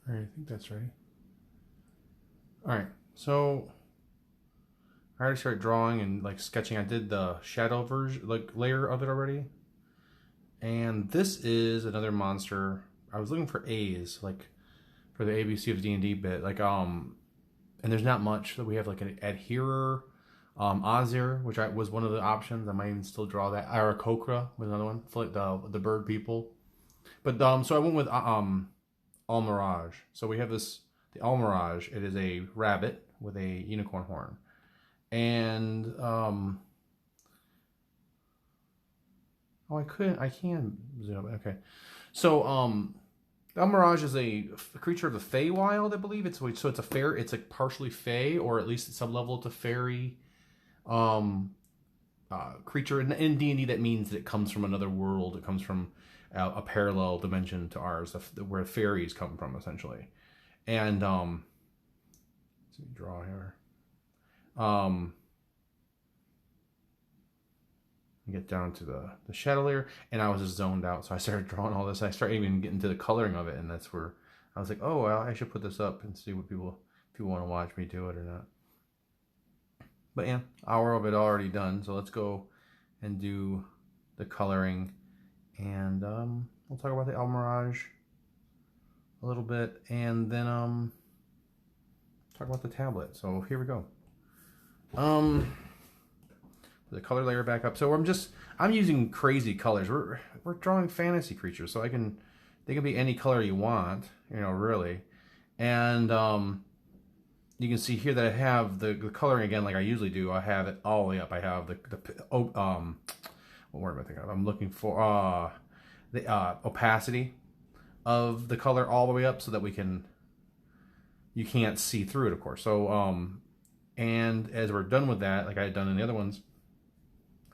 All right, I think that's ready. All right, so I already started drawing and like sketching. I did the shadow version, like layer of it already. And this is another monster. I was looking for A's, like for the ABC of D&D bit, and there's not much. So we have like an adherer, Ozir, which was one of the options. I might even still draw that. Aarakocra was another one, for like the bird people. But so I went with Almiraj. So we have the Almiraj. It is a rabbit with a unicorn horn, and oh, I can zoom. Okay, so Almiraj is a creature of the Feywild, I believe. So it's a fair. It's like partially Fey, or at least at some level it's a fairy creature in D&D. That means that it comes from another world. It comes from a parallel dimension to ours, where fairies come from, essentially. And let me draw here. Um, get down to the shadow layer, and I was just zoned out, so I started drawing all this. I started even getting to the coloring of it, and that's where I was like, oh well, I should put this up and see what people want to watch me do it or not. But yeah, hour of it already done, so let's go and do the coloring, and we'll talk about the Almiraj a little bit, and then talk about the tablet. So here we go. The color layer back up. So I'm using crazy colors. We're drawing fantasy creatures, so they can be any color you want, really. And you can see here that I have the coloring again, like I usually do. I have it all the way up. I have what word am I thinking of? I'm looking for the opacity of the color all the way up, so that you can't see through it, of course. So and as we're done with that, like I had done in the other ones,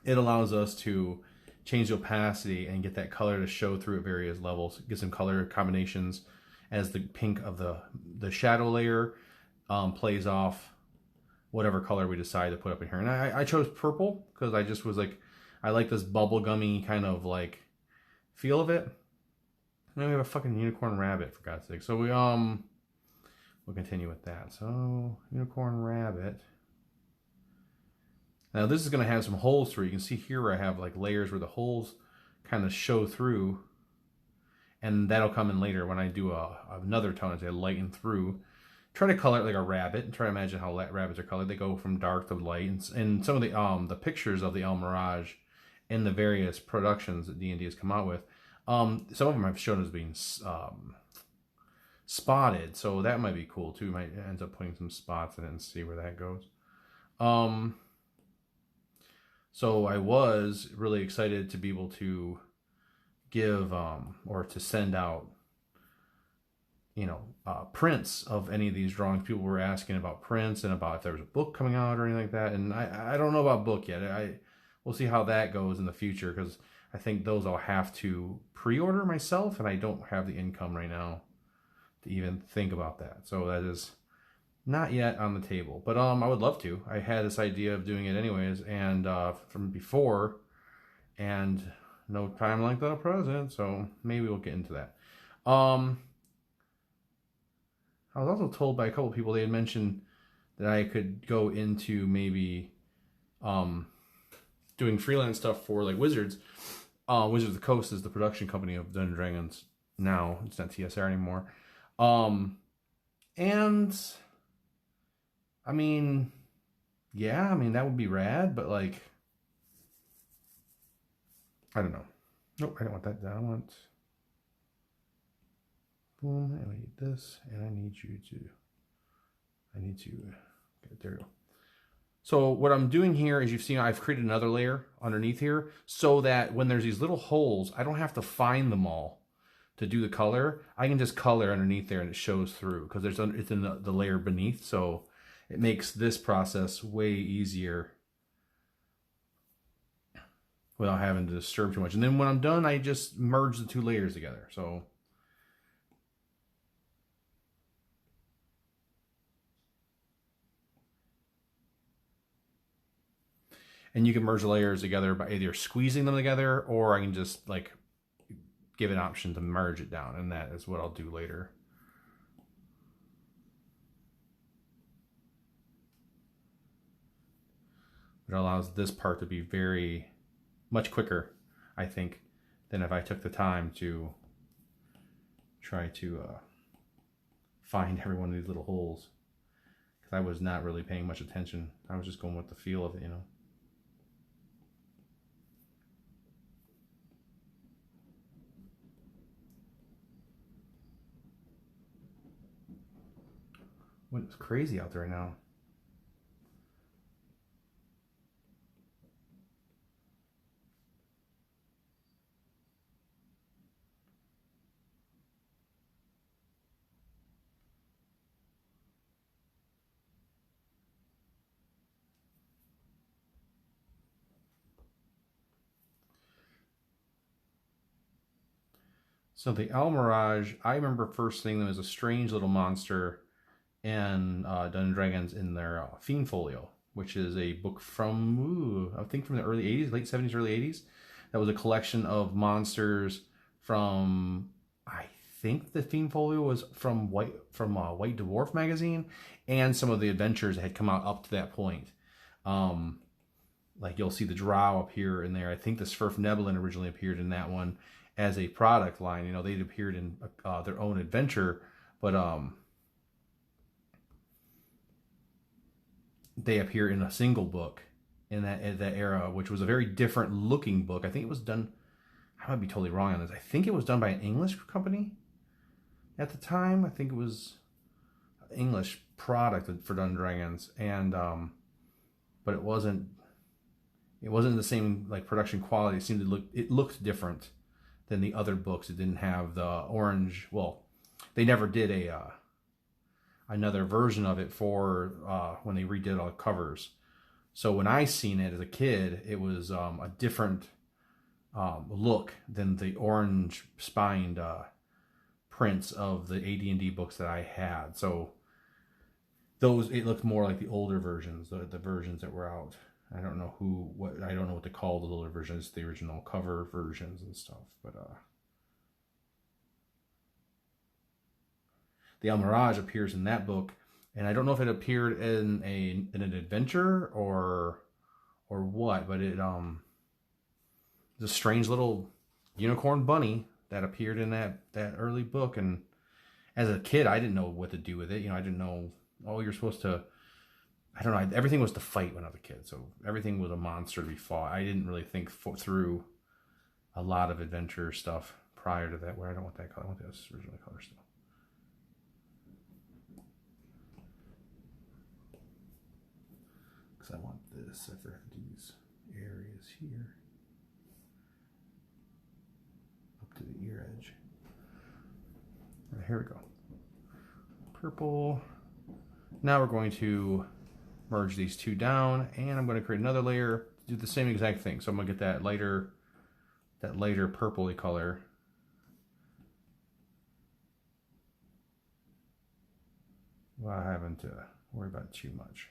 it allows us to change the opacity and get that color to show through at various levels. Get some color combinations as the pink of the shadow layer plays off whatever color we decide to put up in here. And I chose purple because I just was like, I like this bubblegummy kind of like feel of it. And then we have a fucking unicorn rabbit, for God's sake. So we'll continue with that. So unicorn rabbit. Now this is going to have some holes through. You can see here where I have like layers where the holes kind of show through, and that'll come in later when I do another tone as I lighten through. Try to color it like a rabbit, and try to imagine how rabbits are colored. They go from dark to light, and some of the pictures of the Almiraj in the various productions that D&D has come out with, some of them I've shown as being spotted, so that might be cool too. Might end up putting some spots in it and see where that goes. So I was really excited to be able to give or to send out, prints of any of these drawings. People were asking about prints and about if there was a book coming out or anything like that. And I don't know about book yet. We'll see how that goes in the future, because I think those I'll have to pre-order myself, and I don't have the income right now to even think about that. So that is not yet on the table, but I would love to. I had this idea of doing it anyways, and from before, and no time like the present, so maybe we'll get into that. I was also told by a couple of people, they had mentioned that I could go into maybe doing freelance stuff for like Wizards. Wizards of the Coast is the production company of Dungeons & Dragons now. It's not TSR anymore. And I mean, yeah, that would be rad, but like, I don't know. Nope, I don't want that down. I want, boom, and I need this, and I need to, okay, there we go. So what I'm doing here is, you've seen I've created another layer underneath here, so that when there's these little holes, I don't have to find them all to do the color. I can just color underneath there and it shows through, because it's in the layer beneath, so it makes this process way easier without having to disturb too much. And then when I'm done, I just merge the two layers together. So and you can merge the layers together by either squeezing them together, or I can just like give an option to merge it down, and that is what I'll do later. It allows this part to be very much quicker, I think, than if I took the time to try to find every one of these little holes. Because I was not really paying much attention. I was just going with the feel of it, you know. It's crazy out there right now. So the Almiraj, I remember first seeing them as a strange little monster in Dungeons & Dragons in their Fiend Folio, which is a book from, I think from the early 80s, late 70s, early 80s. That was a collection of monsters from, I think the Fiend Folio was from White Dwarf magazine, and some of the adventures that had come out up to that point. Like you'll see the Drow appear in there. I think the Svirfneblin originally appeared in that one as a product line. You know, they'd appeared in their own adventure, but they appear in a single book in that era, which was a very different looking book. I think it was done, I might be totally wrong on this, I think it was done by an English company at the time. I think it was an English product for Dungeons & Dragons, and but it wasn't the same like production quality. It looked different than the other books. It didn't have the orange, well, they never did another version of it for when they redid all the covers. So when I seen it as a kid, it was a different look than the orange spined prints of the AD&D books that I had. So it looked more like the older versions, the versions that were out. I don't know I don't know what to call the older versions, the original cover versions and stuff, but the Almiraj appears in that book, and I don't know if it appeared in an adventure or what, but it's a strange little unicorn bunny that appeared in that early book. And as a kid, I didn't know what to do with it. You know, I didn't know, oh, you're supposed to, I don't know, everything was to fight when I was a kid, so everything was a monster to be fought. I didn't really think through a lot of adventure stuff prior to that, where I don't want that color, I want this original color still. I want this, I forgot these areas here up to the ear edge. Right, here we go. Purple. Now we're going to merge these two down, and I'm going to create another layer, do the same exact thing. So I'm going to get that lighter purpley color. Without having to worry about too much.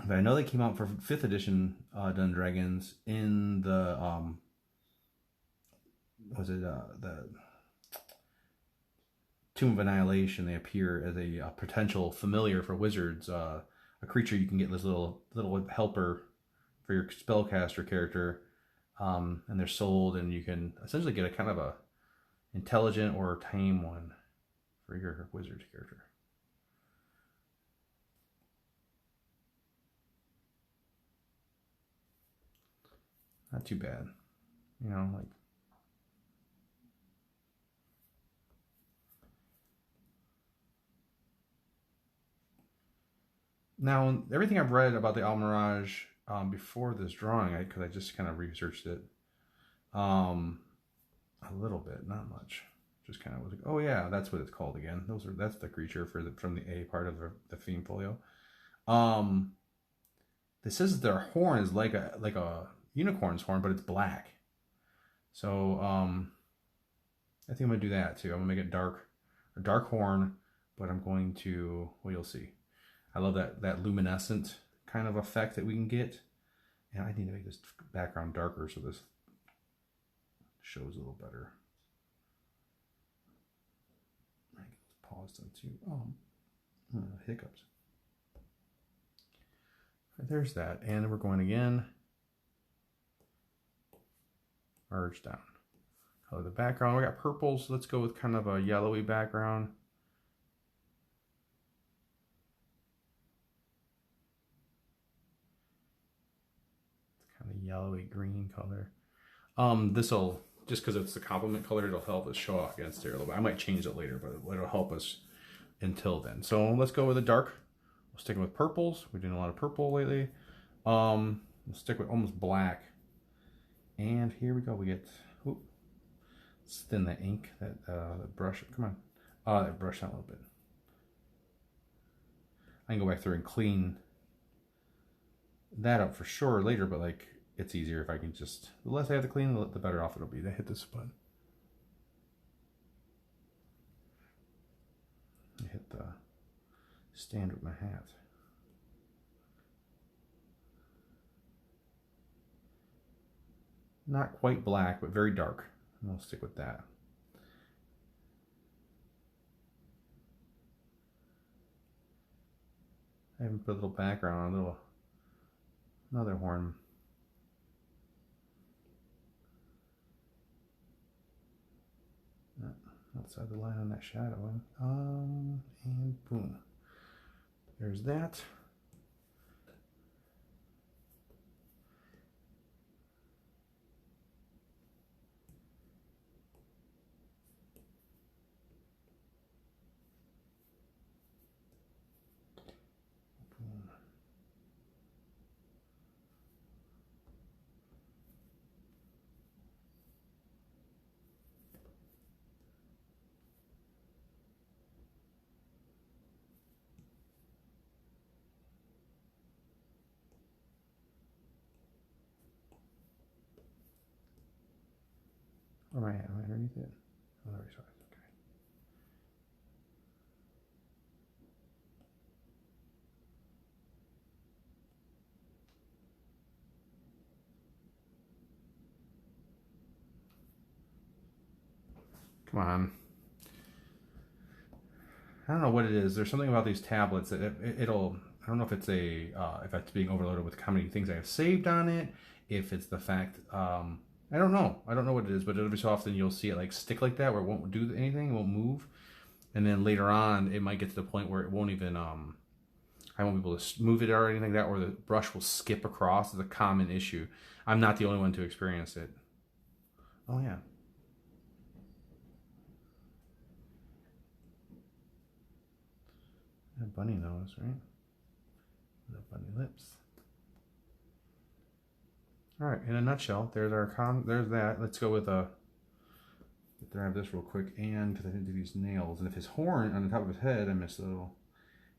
But I know they came out for 5th edition Dungeons & Dragons in the the Tomb of Annihilation. They appear as a potential familiar for wizards, a creature you can get this little helper for your spellcaster character, and they're sold, and you can essentially get a kind of a intelligent or tame one for your wizard character. Not too bad, you know, like. Now, everything I've read about the Almiraj before this drawing, because I just kind of researched it a little bit, not much. Just kind of was like, oh yeah, that's what it's called again. That's the creature from the A part of the Fiend Folio. this says their horn is like a unicorn's horn, but it's black. So I think I'm gonna do that too. I'm gonna make it a dark horn, but I'm going to, well, you'll see. I love that luminescent kind of effect that we can get. And I need to make this background darker so this shows a little better. Let's pause that too. Hiccups. Right, there's that. And we're going again. Merge down. Color the background. We got purples. Let's go with kind of a yellowy background. It's kind of yellowy green color. This'll, just because it's the complement color, it'll help us show up against there a little bit. I might change it later, but it'll help us until then. So let's go with a dark. We'll stick with purples. We're doing a lot of purple lately. We'll stick with almost black. And here we go. We get, let's thin the ink, that brush. Come on. That brush out a little bit. I can go back through and clean that up for sure later, but like, it's easier if I can just, the less I have to clean, the better off it'll be. I hit this button. I hit the stand with my hat. Not quite black, but very dark. And we'll stick with that. I haven't put a little background on another horn. Outside the line on that shadow one. And boom. There's that. Where am I at? Am I underneath it? Oh, there we go. Okay. Come on. I don't know what it is. There's something about these tablets that it'll, I don't know if it's if it's being overloaded with how many things I have saved on it, if it's the fact, I don't know. I don't know what it is, but every so often you'll see it like stick like that where it won't do anything, it won't move. And then later on, it might get to the point where it won't even, I won't be able to move it or anything like that, or the brush will skip across. It's a common issue. I'm not the only one to experience it. Oh yeah. A bunny nose, right? The bunny lips. All right, in a nutshell, there's there's that. Let's go with grab this real quick, and because I didn't do these nails, and if his horn on the top of his head, I missed a little.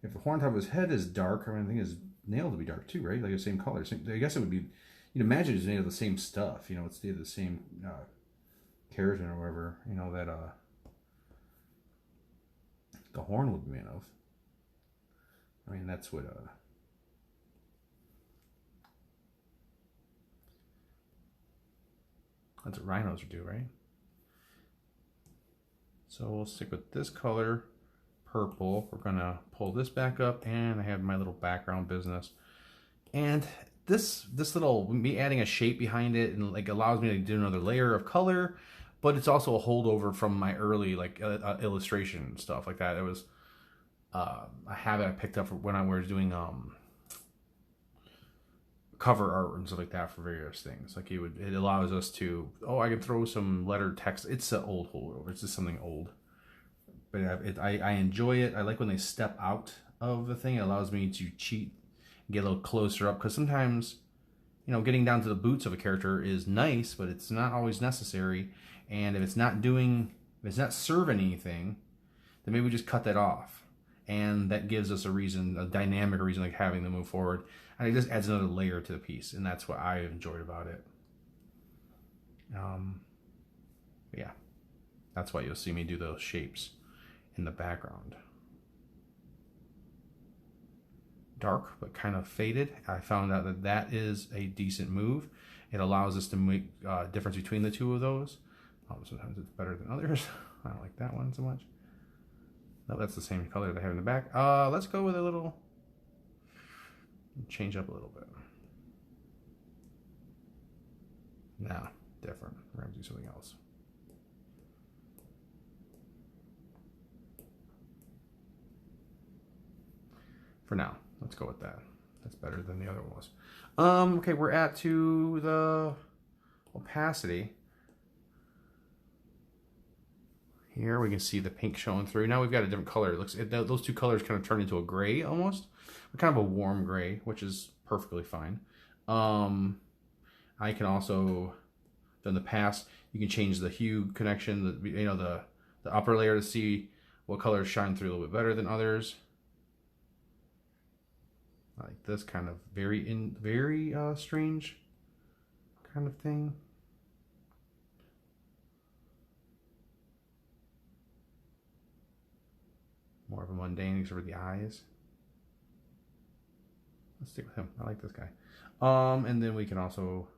If the horn on top of his head is dark, I think his nails would be dark too, right? Like the same color. I guess it would be. You'd imagine it's made of the same stuff. You know, it's the same keratin or whatever. You know that the horn would be made of. I mean, that's what that's what rhinos do, right? So we'll stick with this color, purple. We're gonna pull this back up, and I have my little background business. And this little, me adding a shape behind it, and like allows me to do another layer of color, but it's also a holdover from my early like illustration stuff like that. It was a habit I picked up when I was doing cover art and stuff like that for various things. Like it allows us to, I can throw some lettered text. It's an old holdover. It's just something old, but I enjoy it. I like when they step out of the thing. It allows me to cheat, get a little closer up, because sometimes, you know, getting down to the boots of a character is nice, but it's not always necessary. And if it's not serving anything, then maybe we just cut that off. and that gives us a reason, a dynamic reason, like having them move forward, and it just adds another layer to the piece, and that's what I enjoyed about it. Yeah, that's why you'll see me do those shapes in the background. Dark but kind of faded. I found out that that is a decent move. It allows us to make a difference between the two of those. Sometimes it's better than others. I don't like that one so much. No, that's the same color that I have in the back. Let's go with a little, change up a little bit. No, different. We're gonna do something else. For now, let's go with that. That's better than the other one was. Okay, we're at to the opacity. Here we can see the pink showing through. Now we've got a different color. It looks, those two colors kind of turn into a gray almost, or kind of a warm gray, which is perfectly fine. I can also, in the past, you can change the hue connection, the upper layer to see what colors shine through a little bit better than others. Like this kind of very strange kind of thing. More of a mundane, except for the eyes. Let's stick with him. I like this guy. And then we can also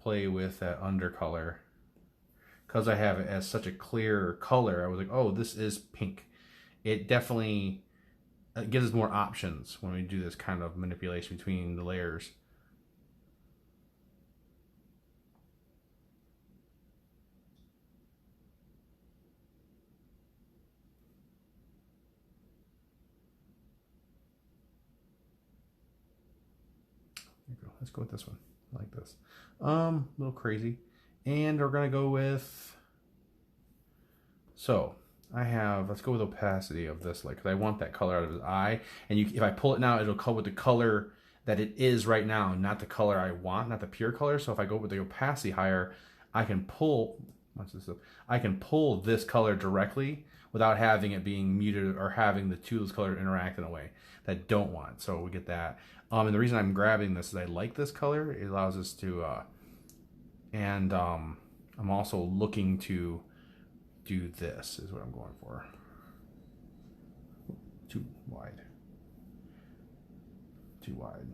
play with that undercolor. Because I have it as such a clear color, I was like, oh, this is pink. It definitely gives us more options when we do this kind of manipulation between the layers. There you go. Let's go with this one. I like this. A little crazy. And we're gonna go with, so I have, let's go with opacity of this, like, because I want that color out of his eye. And if I pull it now, it'll come with the color that it is right now, not the color I want, not the pure color. So if I go with the opacity higher, I can pull, what's this? I can pull this color directly without having it being muted or having the two of those colors interact in a way that I don't want. So we get that. And the reason I'm grabbing this is I like this color. It allows us to, and I'm also looking to do this is what I'm going for. Too wide. Too wide.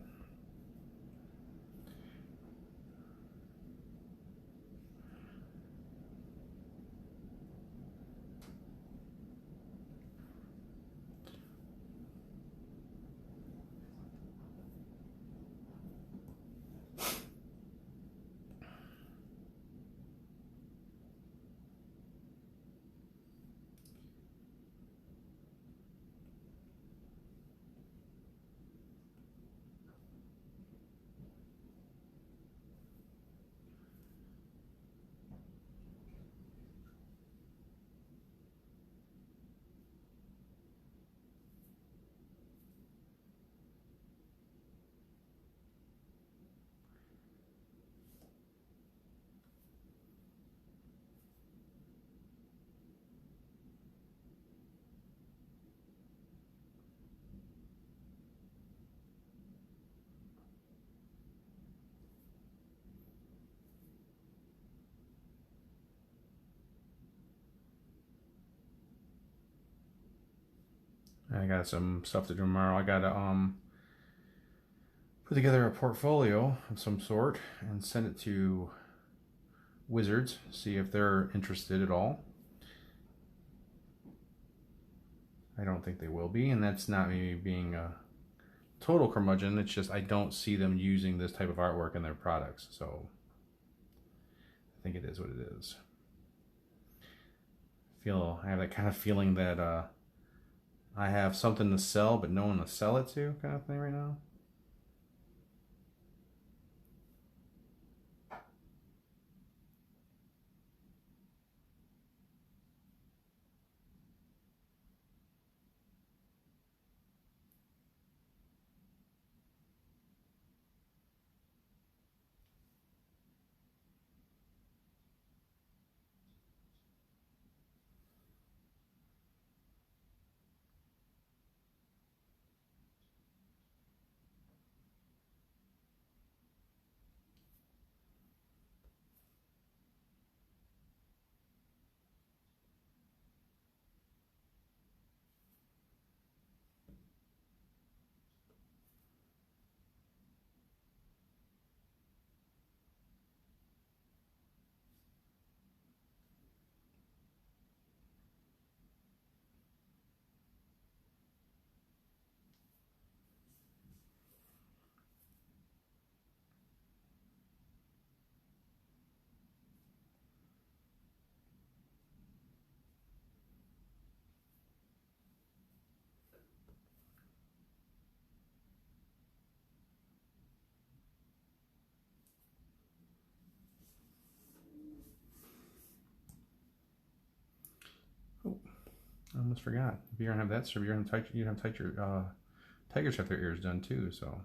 I got some stuff to do tomorrow. I gotta put together a portfolio of some sort and send it to Wizards, see if they're interested at all. I don't think they will be, and that's not me being a total curmudgeon. It's just I don't see them using this type of artwork in their products, so I think it is what it is. I have that kind of feeling that I have something to sell, but no one to sell it to, kind of thing right now. almost forgot. If you're gonna have that, so you're gonna have your tigers have their ears done too. So.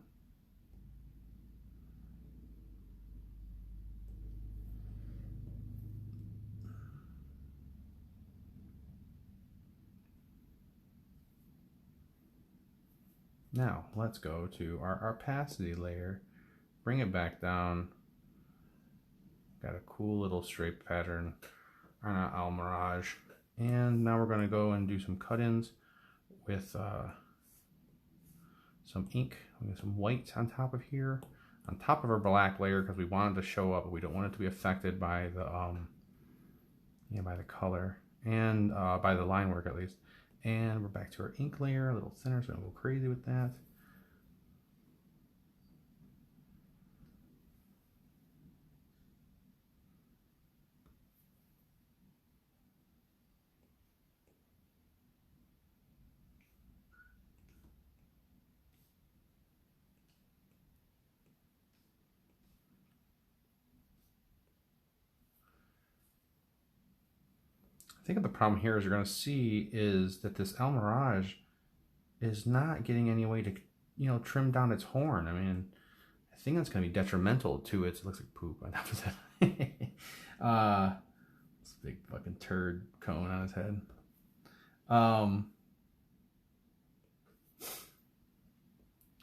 Now let's go to our opacity layer, bring it back down. Got a cool little stripe pattern on our Almiraj. And now we're going to go and do some cut-ins with some ink. We get some white on top of here, on top of our black layer, because we want it to show up, but we don't want it to be affected by the by the color and by the line work at least. And we're back to our ink layer, a little thinner, so I'm gonna go crazy with that. I think the problem here is you're going to see is that this Almiraj is not getting any way to, trim down its horn. I mean, I think that's going to be detrimental to it. It looks like poop on top of that. This big fucking turd cone on his head.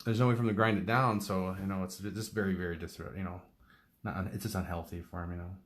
There's no way for him to grind it down, so it's just very, very it's just unhealthy for him,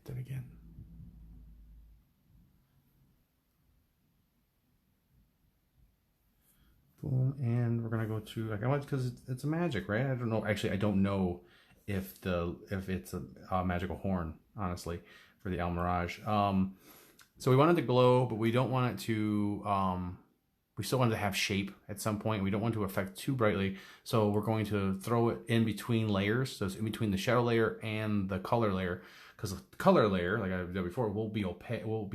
Hit that again. Boom, and we're gonna go to because it's a magic, right? I don't know. Actually, I don't know if it's a magical horn, honestly, for the Almiraj. So we want it to glow, but we don't want it to. We still want it to have shape at some point. We don't want it to affect too brightly, so we're going to throw it in between layers. So it's in between the shadow layer and the color layer, because the color layer, like I did before, will be opaque. It will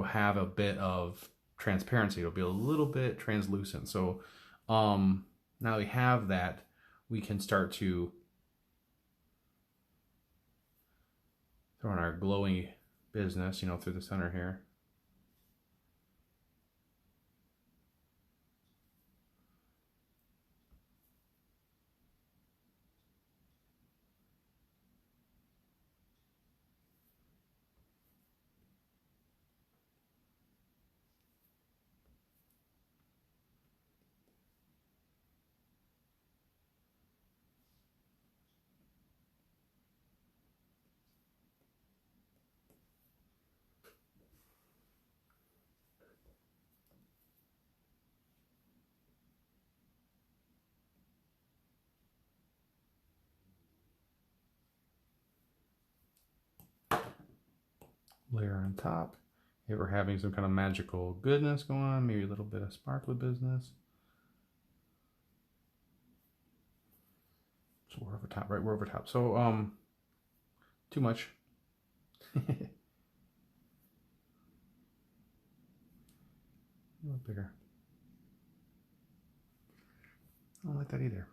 have a bit of transparency. It'll be a little bit translucent. So now that we have that, we can start to throw in our glowy business, through the center here. Layer on top. If we're having some kind of magical goodness going on, maybe a little bit of sparkly business. So we're over top, right? We're over top. So too much. A little bigger. I don't like that either.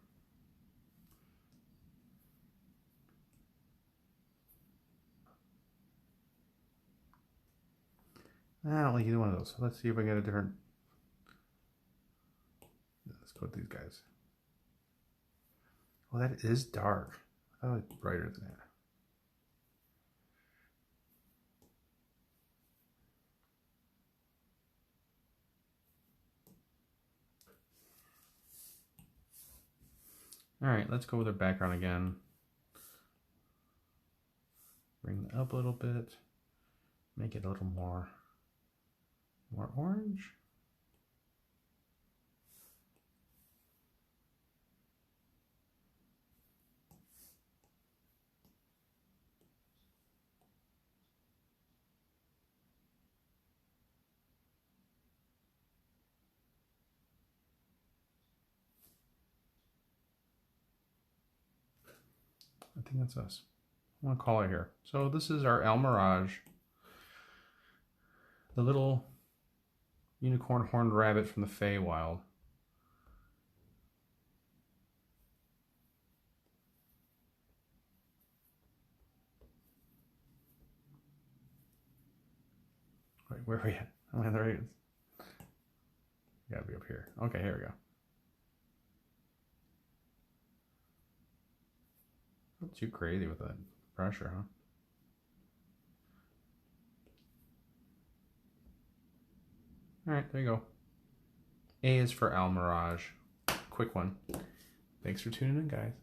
I don't like either one of those. So let's see if I get a different. Let's go with these guys. Oh, that is dark. I like brighter than that. All right, let's go with our background again. Bring it up a little bit. Make it a little more orange. I think that's us. I'm gonna call it here. So this is our Almiraj, the little unicorn horned rabbit from the Feywild. Wait, where are we at? Oh, there he is. Gotta be up here. Okay, here we go. Not too crazy with that pressure, huh? All right, there you go. A is for Almiraj. Quick one. Thanks for tuning in, guys.